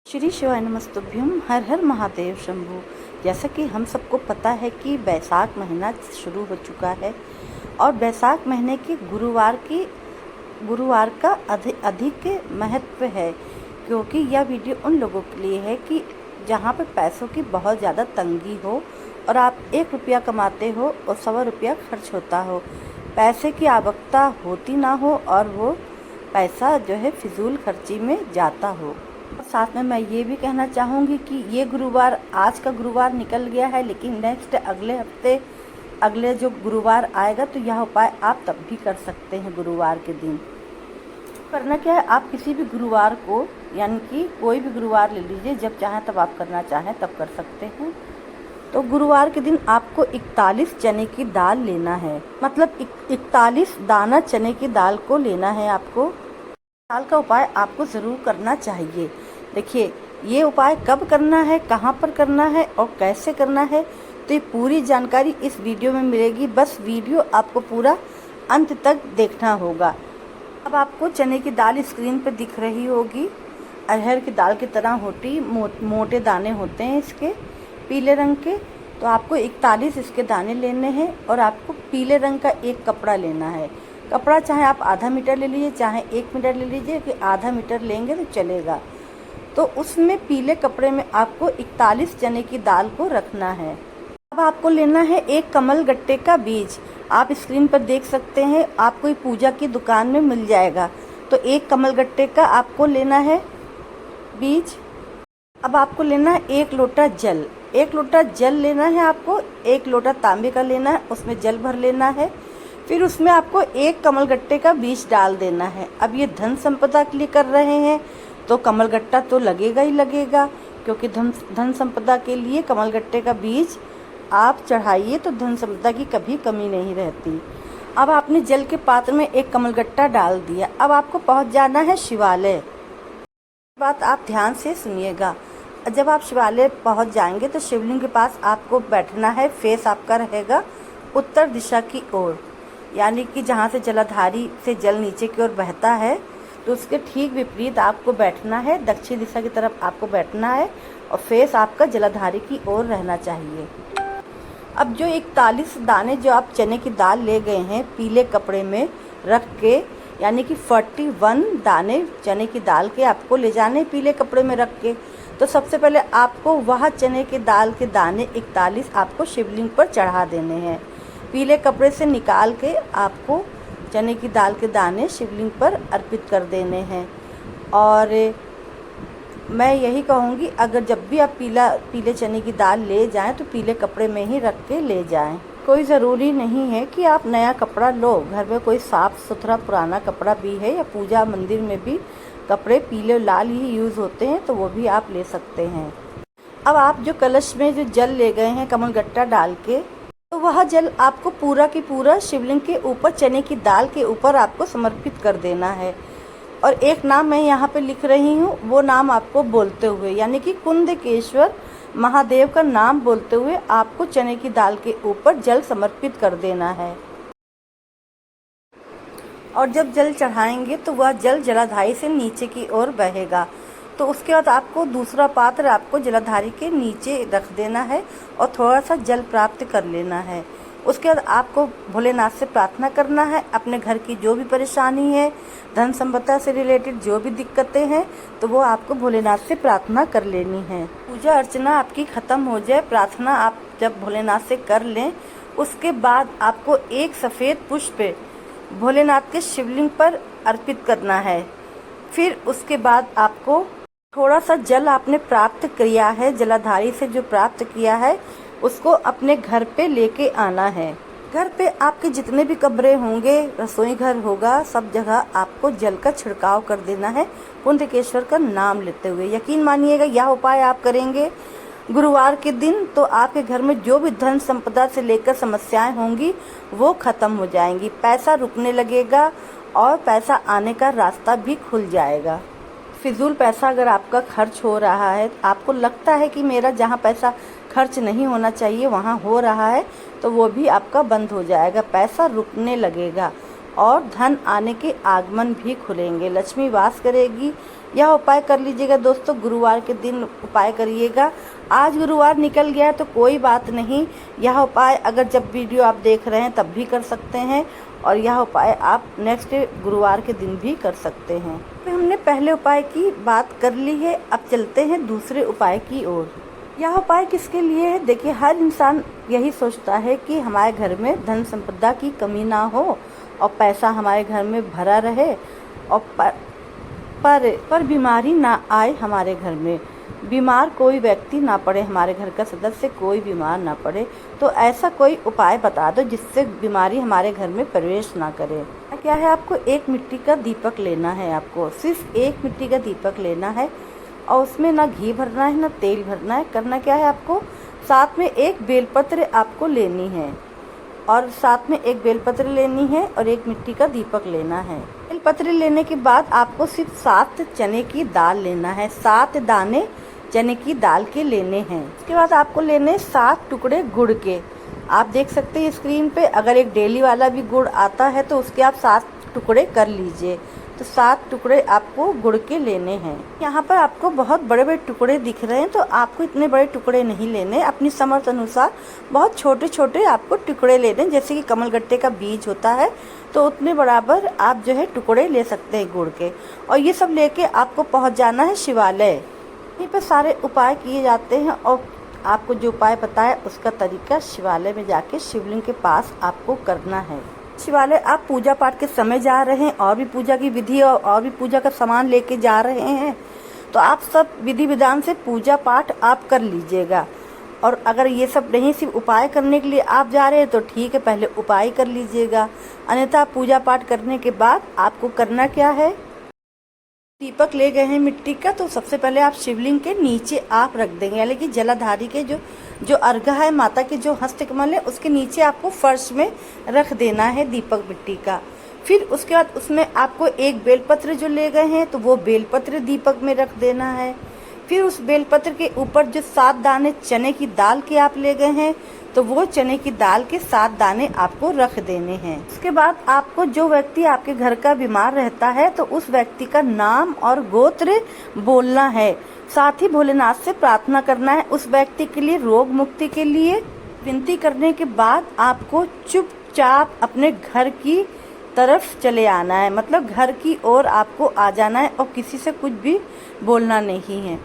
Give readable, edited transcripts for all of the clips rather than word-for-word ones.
श्री शिवाय नमस्तुभ्यम। हर हर महादेव शंभु। जैसा कि हम सबको पता है कि बैसाख महीना शुरू हो चुका है और बैसाख महीने के गुरुवार का अधिक महत्व है, क्योंकि यह वीडियो उन लोगों के लिए है कि जहाँ पे पैसों की बहुत ज़्यादा तंगी हो और आप 1 रुपया कमाते हो और 1.25 रुपया खर्च होता हो, पैसे की आवश्यकता होती ना हो और वो पैसा जो है फिजूल खर्ची में जाता हो। और साथ में मैं ये भी कहना चाहूँगी कि ये गुरुवार, आज का गुरुवार निकल गया है, लेकिन नेक्स्ट अगले हफ्ते अगले जो गुरुवार आएगा तो यह उपाय आप तब भी कर सकते हैं। गुरुवार के दिन करना क्या है, आप किसी भी गुरुवार को, यानी कि कोई भी गुरुवार ले लीजिए, जब चाहें तब आप करना चाहें तब कर सकते हैं। तो गुरुवार के दिन आपको 41 चने की दाल लेना है, मतलब 41 दाना चने की दाल को लेना है। आपको दाल का उपाय आपको ज़रूर करना चाहिए। देखिए, ये उपाय कब करना है, कहाँ पर करना है और कैसे करना है, तो ये पूरी जानकारी इस वीडियो में मिलेगी। बस वीडियो आपको पूरा अंत तक देखना होगा। अब आपको चने की दाल स्क्रीन पर दिख रही होगी। अरहर की दाल की तरह मोटे दाने होते हैं इसके, पीले रंग के। तो आपको 41 इसके दाने लेने हैं और आपको पीले रंग का एक कपड़ा लेना है। कपड़ा चाहे आप आधा मीटर ले लीजिए, चाहे 1 मीटर ले लीजिए, कि आधा मीटर लेंगे तो चलेगा। तो उसमें पीले कपड़े में आपको 41 चने की दाल को रखना है। अब आपको लेना है 1 कमल गट्टे का बीज। आप स्क्रीन पर देख सकते हैं, आपको पूजा की दुकान में मिल जाएगा। तो 1 कमल गट्टे का आपको लेना है बीज। अब आपको लेना है 1 लोटा जल। 1 लोटा जल लेना है आपको, 1 लोटा तांबे का लेना है, उसमें जल भर लेना है। फिर उसमें आपको 1 कमलगट्टे का बीज डाल देना है। अब ये धन संपदा के लिए कर रहे हैं तो कमलगट्टा तो लगेगा ही लगेगा, क्योंकि धन संपदा के लिए कमलगट्टे का बीज आप चढ़ाइए तो धन संपदा की कभी कमी नहीं रहती। अब आपने जल के पात्र में 1 कमलगट्टा डाल दिया। अब आपको पहुंच जाना है शिवालय। बात आप ध्यान से सुनिएगा। जब आप शिवालय पहुंच जाएंगे तो शिवलिंग के पास आपको बैठना है। फेस आपका रहेगा उत्तर दिशा की ओर, यानी कि जहाँ से जलाधारी से जल नीचे की ओर बहता है, तो उसके ठीक विपरीत आपको बैठना है। दक्षिण दिशा की तरफ आपको बैठना है और फेस आपका जलाधारी की ओर रहना चाहिए। अब जो 41 दाने जो आप चने की दाल ले गए हैं पीले कपड़े में रख के, यानी कि 41 दाने चने की दाल के आपको ले जाने पीले कपड़े में रख के। तो सबसे पहले आपको वह चने की दाल के दाने 41 आपको शिवलिंग पर चढ़ा देने हैं। पीले कपड़े से निकाल के आपको चने की दाल के दाने शिवलिंग पर अर्पित कर देने हैं। और मैं यही कहूँगी, अगर जब भी आप पीले चने की दाल ले जाएं तो पीले कपड़े में ही रख के ले जाएं। कोई ज़रूरी नहीं है कि आप नया कपड़ा लो, घर में कोई साफ़ सुथरा पुराना कपड़ा भी है, या पूजा मंदिर में भी कपड़े पीले लाल ही यूज़ होते हैं, तो वो भी आप ले सकते हैं। अब आप जो कलश में जो जल ले गए हैं कमलगट्टा डाल के, तो वह जल आपको पूरा की पूरा शिवलिंग के ऊपर, चने की दाल के ऊपर आपको समर्पित कर देना है। और एक नाम मैं यहाँ पे लिख रही हूँ, वो नाम आपको बोलते हुए, यानी कि कुंदकेश्वर महादेव का नाम बोलते हुए आपको चने की दाल के ऊपर जल समर्पित कर देना है। और जब जल चढ़ाएंगे तो वह जल जलाधारी से नीचे की ओर बहेगा। तो उसके बाद आपको दूसरा पात्र आपको जलाधारी के नीचे रख देना है और थोड़ा सा जल प्राप्त कर लेना है। उसके बाद आपको भोलेनाथ से प्रार्थना करना है। अपने घर की जो भी परेशानी है, धन संपदा से रिलेटेड जो भी दिक्कतें हैं, तो वो आपको भोलेनाथ से प्रार्थना कर लेनी है। पूजा अर्चना आपकी ख़त्म हो जाए, प्रार्थना आप जब भोलेनाथ से कर लें, उसके बाद आपको 1 सफ़ेद पुष्प भोलेनाथ के शिवलिंग पर अर्पित करना है। फिर उसके बाद आपको थोड़ा सा जल आपने प्राप्त किया है, जलाधारी से जो प्राप्त किया है, उसको अपने घर पे लेके आना है। घर पे आपके जितने भी कमरे होंगे, रसोई घर होगा, सब जगह आपको जल का छिड़काव कर देना है कुंदकेश्वर का नाम लेते हुए। यकीन मानिएगा, यह उपाय आप करेंगे गुरुवार के दिन तो आपके घर में जो भी धन संपदा से लेकर समस्याएं होंगी वो खत्म हो जाएंगी। पैसा रुकने लगेगा और पैसा आने का रास्ता भी खुल जाएगा। फिजूल पैसा अगर आपका खर्च हो रहा है, आपको लगता है कि मेरा जहाँ पैसा खर्च नहीं होना चाहिए वहाँ हो रहा है, तो वो भी आपका बंद हो जाएगा। पैसा रुकने लगेगा और धन आने के आगमन भी खुलेंगे। लक्ष्मी वास करेगी, यह उपाय कर लीजिएगा दोस्तों, गुरुवार के दिन उपाय करिएगा। आज गुरुवार निकल गया है तो कोई बात नहीं, यह उपाय अगर जब वीडियो आप देख रहे हैं तब भी कर सकते हैं और यह उपाय आप नेक्स्ट गुरुवार के दिन भी कर सकते हैं। तो हमने पहले उपाय की बात कर ली है, अब चलते हैं दूसरे उपाय की ओर। यह उपाय किसके लिए है? देखिए, हर इंसान यही सोचता है कि हमारे घर में धन संपदा की कमी ना हो और पैसा हमारे घर में भरा रहे और पर बीमारी ना आए हमारे घर में, बीमार कोई व्यक्ति ना पड़े, हमारे घर का सदस्य कोई बीमार ना पड़े। तो ऐसा कोई उपाय बता दो जिससे बीमारी हमारे घर में प्रवेश ना करे। क्या है, आपको एक मिट्टी का दीपक लेना है, आपको सिर्फ एक मिट्टी का दीपक लेना है और उसमें ना घी भरना है ना तेल भरना है। करना क्या है, आपको साथ में एक बेलपत्र आपको लेनी है और साथ में एक बेलपत्र लेनी है और एक मिट्टी का दीपक लेना है। बेलपत्र लेने के बाद आपको सिर्फ 7 चने की दाल लेना है, 7 दाने चने की दाल के लेने हैं। उसके बाद आपको लेने 7 टुकड़े गुड़ के। आप देख सकते हैं स्क्रीन पे, अगर एक डेली वाला भी गुड़ आता है तो उसके आप 7 टुकड़े कर लीजिए। तो 7 टुकड़े आपको गुड़ के लेने हैं। यहाँ पर आपको बहुत बड़े बड़े टुकड़े दिख रहे हैं तो आपको इतने बड़े टुकड़े नहीं लेने, अपनी समर्थ अनुसार बहुत छोटे छोटे आपको टुकड़े लेने। जैसे कि कमलगट्टे का बीज होता है तो उतने बराबर आप जो है टुकड़े ले सकते हैं गुड़ के। और ये सब लेके आपको पहुँच जाना है शिवालय। यहीं पर सारे उपाय किए जाते हैं और आपको जो उपाय बताया उसका तरीका शिवालय में जाके शिवलिंग के पास आपको करना है। शिवालय आप पूजा पाठ के समय जा रहे हैं और भी पूजा की विधि और भी पूजा का सामान लेके जा रहे हैं तो आप सब विधि विधान से पूजा पाठ आप कर लीजिएगा। और अगर ये सब नहीं, सिर्फ उपाय करने के लिए आप जा रहे हैं तो ठीक है, पहले उपाय कर लीजिएगा। अन्यथा पूजा पाठ करने के बाद आपको करना क्या है, दीपक ले गए हैं मिट्टी का तो सबसे पहले आप शिवलिंग के नीचे आप रख देंगे, यानी कि जलाधारी के जो अर्घा है, माता के जो हस्तकमल है उसके नीचे आपको फर्श में रख देना है दीपक मिट्टी का। फिर उसके बाद उसमें आपको एक बेलपत्र जो ले गए हैं तो वो बेलपत्र दीपक में रख देना है। फिर उस बेलपत्र के ऊपर जो 7 दाने चने की दाल के आप ले गए हैं तो वो चने की दाल के 7 दाने आपको रख देने हैं। उसके बाद आपको जो व्यक्ति आपके घर का बीमार रहता है तो उस व्यक्ति का नाम और गोत्र बोलना है। साथ ही भोलेनाथ से प्रार्थना करना है उस व्यक्ति के लिए रोग मुक्ति के लिए। विनती करने के बाद आपको चुपचाप अपने घर की तरफ चले आना है, मतलब घर की ओर आपको आ जाना है और किसी से कुछ भी बोलना नहीं है।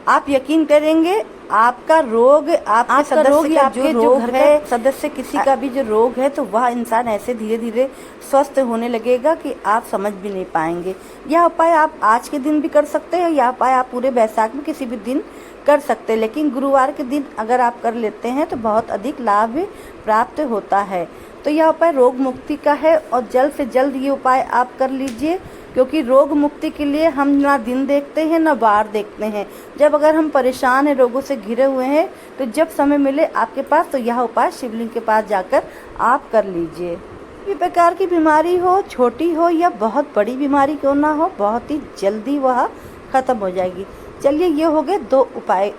आप यकीन करेंगे आपका रोग, आपके सदस्य का जो घर है, सदस्य किसी का भी जो रोग है तो वह इंसान ऐसे धीरे धीरे स्वस्थ होने लगेगा कि आप समझ भी नहीं पाएंगे। यह उपाय आप आज के दिन भी कर सकते हैं, यह उपाय आप पूरे बैसाख में किसी भी दिन कर सकते हैं, लेकिन गुरुवार के दिन अगर आप कर लेते हैं तो बहुत अधिक लाभ प्राप्त होता है। तो यह उपाय रोग मुक्ति का है और जल्द से जल्द ये उपाय आप कर लीजिए, क्योंकि रोग मुक्ति के लिए हम ना दिन देखते हैं ना वार देखते हैं। जब अगर हम परेशान हैं, रोगों से घिरे हुए हैं, तो जब समय मिले आपके पास तो यह उपाय शिवलिंग के पास जाकर आप कर लीजिए। किसी प्रकार की बीमारी हो, छोटी हो या बहुत बड़ी बीमारी क्यों ना हो, बहुत ही जल्दी वह खत्म हो जाएगी। चलिए, ये हो गए 2 उपाय।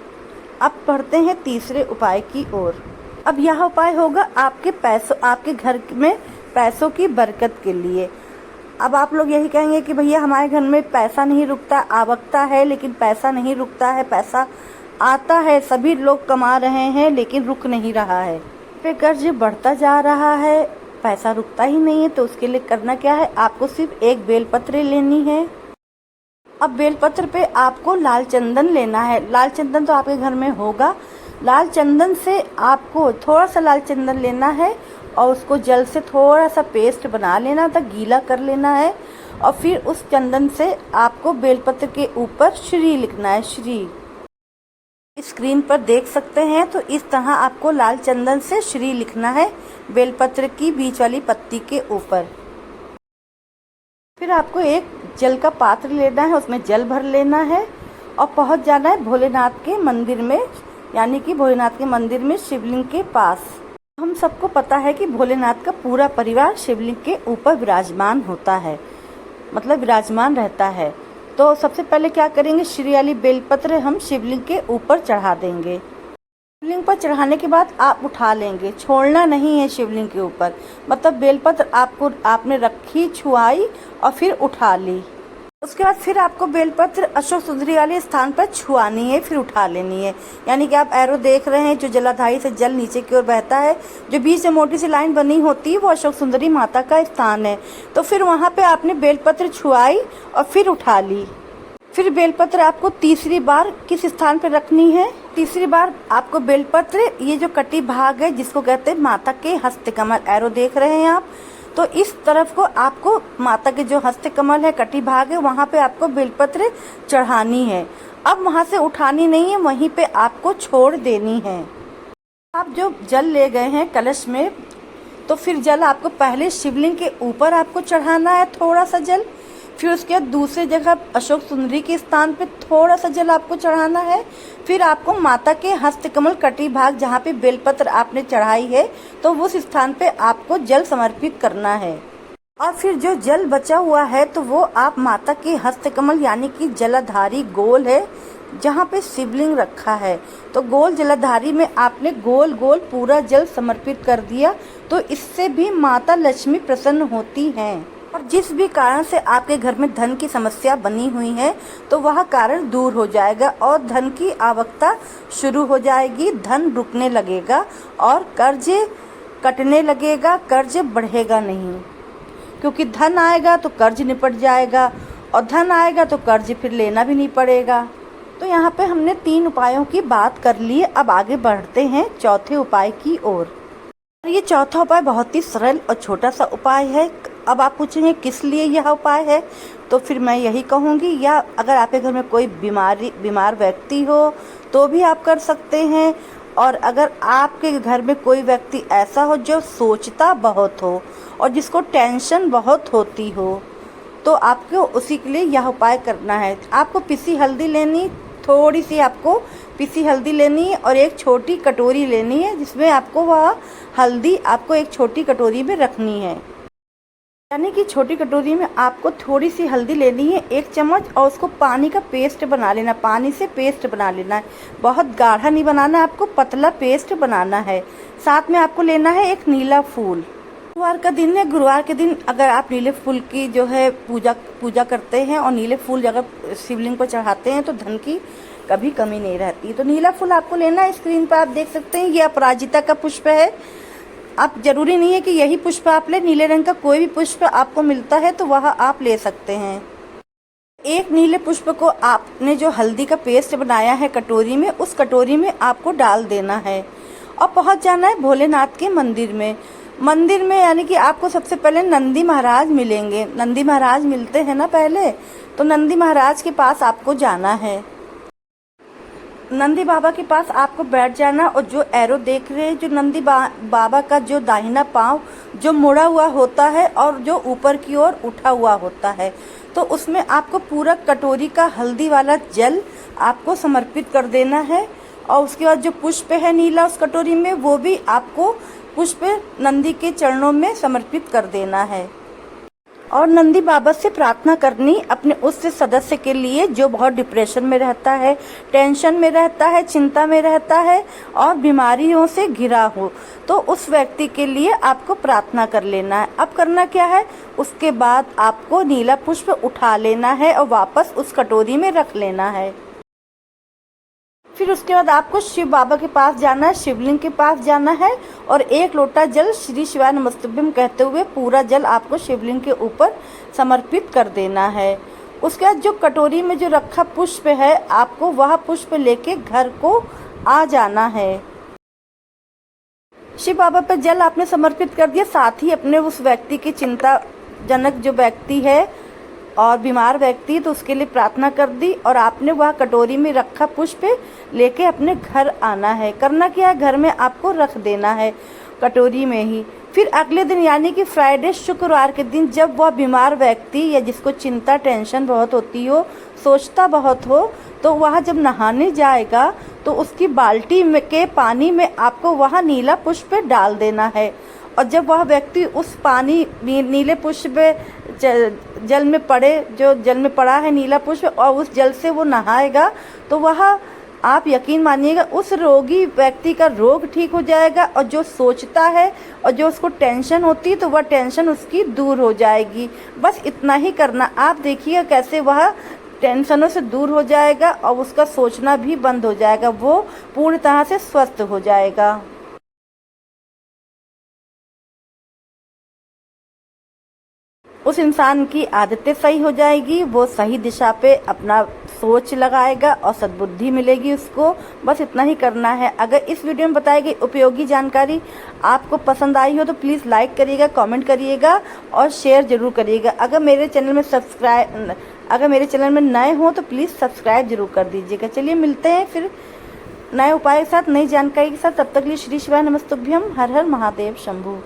अब बढ़ते हैं तीसरे उपाय की ओर। अब यह उपाय होगा आपके पैसों, आपके घर में पैसों की बरकत के लिए। अब आप लोग यही कहेंगे कि भैया हमारे घर में पैसा नहीं रुकता, आवकता है लेकिन पैसा नहीं रुकता है, पैसा आता है, सभी लोग कमा रहे हैं लेकिन रुक नहीं रहा है, पे कर्ज बढ़ता जा रहा है, पैसा रुकता ही नहीं है। तो उसके लिए करना क्या है, आपको सिर्फ एक बेलपत्र लेनी है। अब बेलपत्र पे आपको लाल चंदन लेना है। लाल चंदन तो आपके घर में होगा। लाल चंदन से आपको थोड़ा सा लाल चंदन लेना है और उसको जल से थोड़ा सा पेस्ट बना लेना था, गीला कर लेना है और फिर उस चंदन से आपको बेलपत्र के ऊपर श्री लिखना है। श्री स्क्रीन पर देख सकते हैं, तो इस तरह आपको लाल चंदन से श्री लिखना है बेलपत्र की बीच वाली पत्ती के ऊपर। फिर आपको एक जल का पात्र लेना है, उसमें जल भर लेना है और पहुंच जाना है भोलेनाथ के मंदिर में, यानी कि भोलेनाथ के मंदिर में शिवलिंग के पास। हम सबको पता है कि भोलेनाथ का पूरा परिवार शिवलिंग के ऊपर विराजमान होता है, मतलब विराजमान रहता है। तो सबसे पहले क्या करेंगे, श्री वाली बेलपत्र हम शिवलिंग के ऊपर चढ़ा देंगे। शिवलिंग पर चढ़ाने के बाद आप उठा लेंगे, छोड़ना नहीं है शिवलिंग के ऊपर। मतलब बेलपत्र आपने रखी, छुआई और फिर उठा ली। उसके बाद फिर आपको बेलपत्र अशोक सुंदरी वाले स्थान पर छुआनी है, फिर उठा लेनी है। यानी कि आप एरो देख रहे हैं, जो जलाधारी से जल नीचे की ओर बहता है, जो बीच में मोटी सी लाइन बनी होती है, वो अशोक सुंदरी माता का स्थान है। तो फिर वहाँ पे आपने बेलपत्र छुआई और फिर उठा ली। फिर बेलपत्र आपको तीसरी बार किस स्थान पर रखनी है? तीसरी बार आपको बेलपत्र, ये जो कटी भाग है जिसको कहते हैं माता के हस्तकमल, एरो देख रहे हैं आप, तो इस तरफ को आपको माता के जो हस्तकमल है, कटी भाग है, वहाँ पे आपको बेलपत्र चढ़ानी है। अब वहाँ से उठानी नहीं है, वहीं पे आपको छोड़ देनी है। आप जो जल ले गए हैं कलश में, तो फिर जल आपको पहले शिवलिंग के ऊपर आपको चढ़ाना है थोड़ा सा जल, फिर उसके बाद दूसरी जगह अशोक सुंदरी के स्थान पे थोड़ा सा जल आपको चढ़ाना है। फिर आपको माता के हस्तकमल कटी भाग जहाँ पे बेलपत्र आपने चढ़ाई है, तो उस स्थान पे आपको जल समर्पित करना है। और फिर जो जल बचा हुआ है तो वो आप माता के हस्तकमल यानी कि जलाधारी गोल है जहाँ पे शिवलिंग रखा है, तो गोल जलाधारी में आपने गोल गोल पूरा जल समर्पित कर दिया। तो इससे भी माता लक्ष्मी प्रसन्न होती हैं। और जिस भी कारण से आपके घर में धन की समस्या बनी हुई है, तो वह कारण दूर हो जाएगा और धन की आवकता शुरू हो जाएगी, धन रुकने लगेगा और कर्ज कटने लगेगा, कर्ज बढ़ेगा नहीं। क्योंकि धन आएगा तो कर्ज निपट जाएगा और धन आएगा तो कर्ज फिर लेना भी नहीं पड़ेगा। तो यहाँ पे हमने 3 उपायों की बात कर ली। अब आगे बढ़ते हैं चौथे उपाय की ओर। ये चौथा उपाय बहुत ही सरल और छोटा सा उपाय है। अब आप पूछेंगे किस लिए यह उपाय है, तो फिर मैं यही कहूँगी, या अगर आपके घर में कोई बीमार व्यक्ति हो तो भी आप कर सकते हैं। और अगर आपके घर में कोई व्यक्ति ऐसा हो जो सोचता बहुत हो और जिसको टेंशन बहुत होती हो, तो आपको उसी के लिए यह उपाय करना है। आपको पिसी हल्दी लेनी, थोड़ी सी आपको पिसी हल्दी लेनी है और एक छोटी कटोरी लेनी है, जिसमें आपको वह हल्दी आपको एक छोटी कटोरी में रखनी है। यानी कि छोटी कटोरी में आपको थोड़ी सी हल्दी लेनी है, 1 चम्मच, और उसको पानी का पेस्ट बना लेना, पानी से पेस्ट बना लेना है। बहुत गाढ़ा नहीं बनाना, आपको पतला पेस्ट बनाना है। साथ में आपको लेना है एक नीला फूल। गुरुवार का दिन है, गुरुवार के दिन अगर आप नीले फूल की जो है पूजा करते हैं और नीले फूल अगर शिवलिंग पर चढ़ाते हैं तो धन की कभी कमी नहीं रहती। तो नीला फूल आपको लेना है। स्क्रीन पर आप देख सकते हैं ये अपराजिता का पुष्प है। आप जरूरी नहीं है कि यही पुष्प आप ले, नीले रंग का कोई भी पुष्प आपको मिलता है तो वह आप ले सकते हैं। एक नीले पुष्प को आपने जो हल्दी का पेस्ट बनाया है कटोरी में, उस कटोरी में आपको डाल देना है और पहुंच जाना है भोलेनाथ के मंदिर में। मंदिर में यानी कि आपको सबसे पहले नंदी महाराज मिलेंगे। नंदी महाराज मिलते हैं ना पहले, तो नंदी महाराज के पास आपको जाना है। नंदी बाबा के पास आपको बैठ जाना और जो एरो देख रहे हैं, जो नंदी बाबा का जो दाहिना पांव जो मुड़ा हुआ होता है और जो ऊपर की ओर उठा हुआ होता है, तो उसमें आपको पूरा कटोरी का हल्दी वाला जल आपको समर्पित कर देना है। और उसके बाद जो पुष्प है नीला उस कटोरी में, वो भी आपको पुष्प नंदी के चरणों में समर्पित कर देना है। और नंदी बाबा से प्रार्थना करनी अपने उस सदस्य के लिए जो बहुत डिप्रेशन में रहता है, टेंशन में रहता है, चिंता में रहता है और बीमारियों से घिरा हो, तो उस व्यक्ति के लिए आपको प्रार्थना कर लेना है। अब करना क्या है, उसके बाद आपको नीला पुष्प उठा लेना है और वापस उस कटोरी में रख लेना है। फिर उसके बाद आपको शिव बाबा के पास जाना है, शिवलिंग के पास जाना है और 1 लोटा जल श्री शिवाय नमस्तुभ्यम कहते हुए पूरा जल आपको शिवलिंग के ऊपर समर्पित कर देना है। उसके बाद जो कटोरी में जो रखा पुष्प है, आपको वह पुष्प लेके घर को आ जाना है। शिव बाबा पर जल आपने समर्पित कर दिया, साथ ही अपने उस व्यक्ति की चिंताजनक जो व्यक्ति है और बीमार व्यक्ति, तो उसके लिए प्रार्थना कर दी और आपने वह कटोरी में रखा पुष्प लेके अपने घर आना है। करना क्या है, घर में आपको रख देना है कटोरी में ही। फिर अगले दिन यानी कि फ्राइडे शुक्रवार के दिन जब वह बीमार व्यक्ति या जिसको चिंता टेंशन बहुत होती हो, सोचता बहुत हो, तो वह जब नहाने जाएगा तो उसकी बाल्टी में के पानी में आपको वह नीला पुष्प डाल देना है। और जब वह व्यक्ति उस पानी नीले पुष्प जल में पड़े, जो जल में पड़ा है नीला पुष्प, और उस जल से वो नहाएगा, तो वह आप यकीन मानिएगा उस रोगी व्यक्ति का रोग ठीक हो जाएगा, और जो सोचता है और जो उसको टेंशन होती है तो वह टेंशन उसकी दूर हो जाएगी। बस इतना ही करना, आप देखिएगा कैसे वह टेंशनों से दूर हो जाएगा और उसका सोचना भी बंद हो जाएगा, वो पूरी तरह से स्वस्थ हो जाएगा। उस इंसान की आदतें सही हो जाएगी, वो सही दिशा पे अपना सोच लगाएगा और सद्बुद्धि मिलेगी उसको। बस इतना ही करना है। अगर इस वीडियो में बताई गई उपयोगी जानकारी आपको पसंद आई हो तो प्लीज़ लाइक करिएगा, कमेंट करिएगा और शेयर ज़रूर करिएगा। अगर मेरे चैनल में नए हों तो प्लीज़ सब्सक्राइब जरूर कर दीजिएगा। चलिए मिलते हैं फिर नए उपाय के साथ, नई जानकारी के साथ। तब तक के लिए श्री शिवाय नमस्तुभ्यम। हर हर महादेव शंभू।